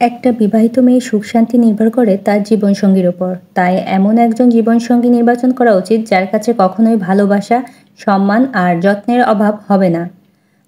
একটা বিবাহিত মেয়ের সুখ শান্তি নির্ভর করে তার জীবনসঙ্গীর ওপর। তাই এমন একজন জীবনসঙ্গী নির্বাচন করা উচিত যার কাছে কখনোই ভালোবাসা, সম্মান আর যত্নের অভাব হবে না।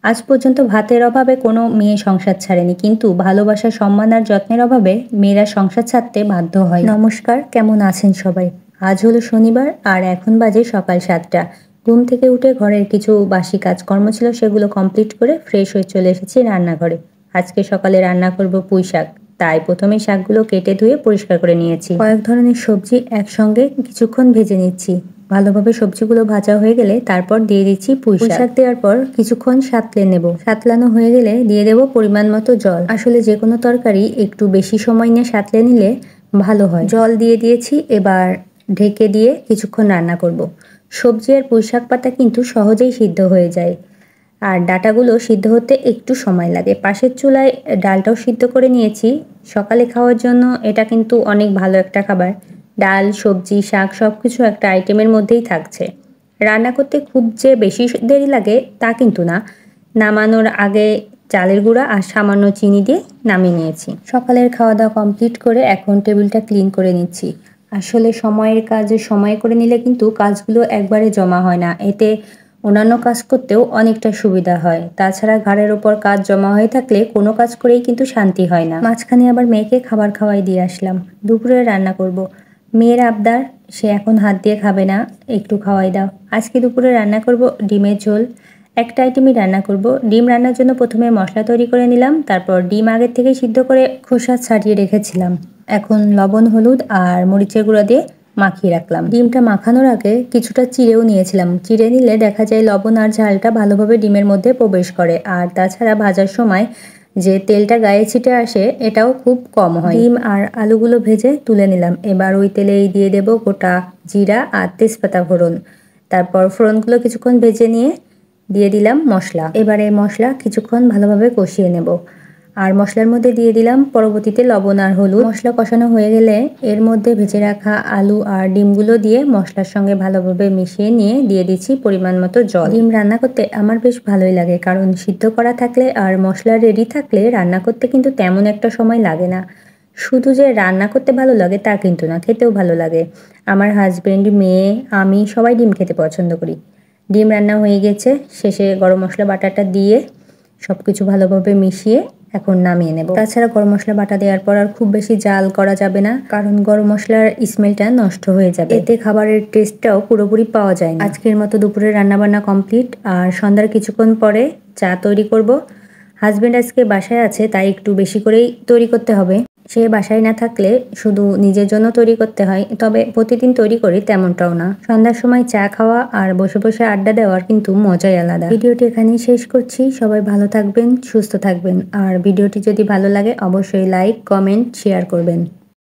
আজ পর্যন্ত ভাতের অভাবে কোনো মেয়ে সংসার ছাড়েনি, কিন্তু ভালোবাসা, সম্মান আর যত্নের অভাবে মেয়েরা সংসার ছাড়তে বাধ্য হয়। নমস্কার, কেমন আছেন সবাই? আজ হলো শনিবার আর এখন বাজে সকাল 7টা। ঘুম থেকে উঠে ঘরের কিছু বাসি কাজকর্ম ছিল, সেগুলো কমপ্লিট করে ফ্রেশ হয়ে চলে এসেছি রান্নাঘরে। আজকে সকালে রান্না করব পুঁই শাক। তাই প্রথমে শাকগুলো কেটে ধুয়ে পরিষ্কার করে নিয়েছি। কয়েক ধরনের সবজি একসঙ্গে কিছুক্ষণ ভেজে নিচ্ছি। ভালোভাবে সবজিগুলো ভাজা হয়ে গেলে তারপর দিয়ে দিচ্ছি পুঁই শাক। দেওয়ার পর কিছুক্ষণ সাঁতলে নেব। সাঁতলানো হয়ে গেলে দিয়ে দেব পরিমাণ মতো জল। আসলে যে কোনো তরকারি একটু বেশি সময় নিয়ে সাঁতলে নিলে ভালো হয়। জল দিয়ে দিয়েছি, এবার ঢেকে দিয়ে কিছুক্ষণ রান্না করব। সবজি আর পুঁই শাক পাতা কিন্তু সহজেই সিদ্ধ হয়ে যায়, আর ডাঁটাগুলো সিদ্ধ হতে একটু সময় লাগে। পাশের চুলায় ডালটাও সিদ্ধ করে নিয়েছি। সকালে খাওয়ার জন্য এটা কিন্তু অনেক ভালো একটা খাবার। ডাল, সবজি, শাক সব কিছু একটা আইটেমের মধ্যেই থাকছে। রান্না করতে খুব যে বেশি দেরি লাগে তা কিন্তু না। নামানোর আগে চালের গুঁড়া আর সামান্য চিনি দিয়ে নামিয়ে নিয়েছি। সকালের খাওয়া দাওয়া কমপ্লিট করে এখন টেবিলটা ক্লিন করে নিচ্ছি। আসলে সময়ের কাজে সময় করে নিলে কিন্তু কাজগুলো একবারে জমা হয় না। এতে অন্যান্য কাজ করতেও অনেকটা সুবিধা হয়। তাছাড়া ঘাড়ের ওপর কাজ জমা হয়ে থাকলে কোনো কাজ করেই কিন্তু শান্তি হয় না। মাঝখানে আবার মেয়েকে খাবার খাওয়াই দিয়ে আসলাম। দুপুরে রান্না করব। মেয়ের আবদার, সে এখন হাত দিয়ে খাবে না, একটু খাওয়াই দাও। আজকে দুপুরে রান্না করব ডিমের ঝোল। একটা আইটেমই রান্না করব। ডিম রান্নার জন্য প্রথমে মশলা তৈরি করে নিলাম, তারপর ডিম আগের থেকে সিদ্ধ করে খোসা ছাড়িয়ে রেখেছিলাম। এখন লবণ, হলুদ আর মরিচের গুঁড়া দিয়ে মাখিয়ে রাখলাম। ডিমটা মাখানোর আগে কিছুটা চিড়েও নিয়েছিলাম। চিড়ে নিলে দেখা যায় লবণ আর ঝালটা ভালোভাবে ডিমের মধ্যে প্রবেশ করে, আর তাছাড়া ভাজার সময় যে তেলটা গায়ে ছিটে আসে এটাও খুব কম হয়। ডিম আর আলুগুলো ভেজে তুলে নিলাম। এবার ওই তেলেই দিয়ে দেব গোটা জিরা আর তেজপাতা ফোড়ন। তারপর ফোড়নগুলো কিছুক্ষণ ভেজে নিয়ে দিয়ে দিলাম মশলা। এবারে মশলা কিছুক্ষণ ভালোভাবে কষিয়ে নেব, আর মশলার মধ্যে দিয়ে দিলাম পরবর্তীতে লবণ আর হলুদ। মশলা কষানো হয়ে গেলে এর মধ্যে ভেজে রাখা আলু আর ডিমগুলো দিয়ে মশলার সঙ্গে ভালোভাবে মিশিয়ে নিয়ে দিয়ে দিচ্ছি পরিমাণ মতো জল। ডিম রান্না করতে আমার বেশ ভালোই লাগে, কারণ সিদ্ধ করা থাকলে আর মশলা রেডি থাকলে রান্না করতে কিন্তু তেমন একটা সময় লাগে না। শুধু যে রান্না করতে ভালো লাগে তা কিন্তু না, খেতেও ভালো লাগে। আমার হাজবেন্ড, মেয়ে, আমি সবাই ডিম খেতে পছন্দ করি। ডিম রান্না হয়ে গেছে। শেষে গরম মশলা বাটাটা দিয়ে সব কিছু ভালোভাবে মিশিয়ে এখন নামিয়ে নেব। তাছাড়া গরম মশলা বাটা দেওয়ার পর আর খুব বেশি জাল করা যাবে না, কারণ গরম মশলার স্মেলটা নষ্ট হয়ে যাবে। এতে খাবারের টেস্টটাও পুরোপুরি পাওয়া যায় না। আজকের মতো দুপুরে রান্নাবান্না কমপ্লিট, আর সন্ধ্যার কিছুক্ষণ পরে চা তৈরি করব। হাজবেন্ড আজকে বাসায় আছে, তাই একটু বেশি করেই তৈরি করতে হবে। সে বাসায় না থাকলে শুধু নিজের জন্য তৈরি করতে হয়, তবে প্রতিদিন তৈরি করি তেমনটাও না। সন্ধ্যার সময় চা খাওয়া আর বসে বসে আড্ডা দেওয়ার কিন্তু মজাই আলাদা। ভিডিওটি এখানেই শেষ করছি। সবাই ভালো থাকবেন, সুস্থ থাকবেন, আর ভিডিওটি যদি ভালো লাগে অবশ্যই লাইক, কমেন্ট, শেয়ার করবেন।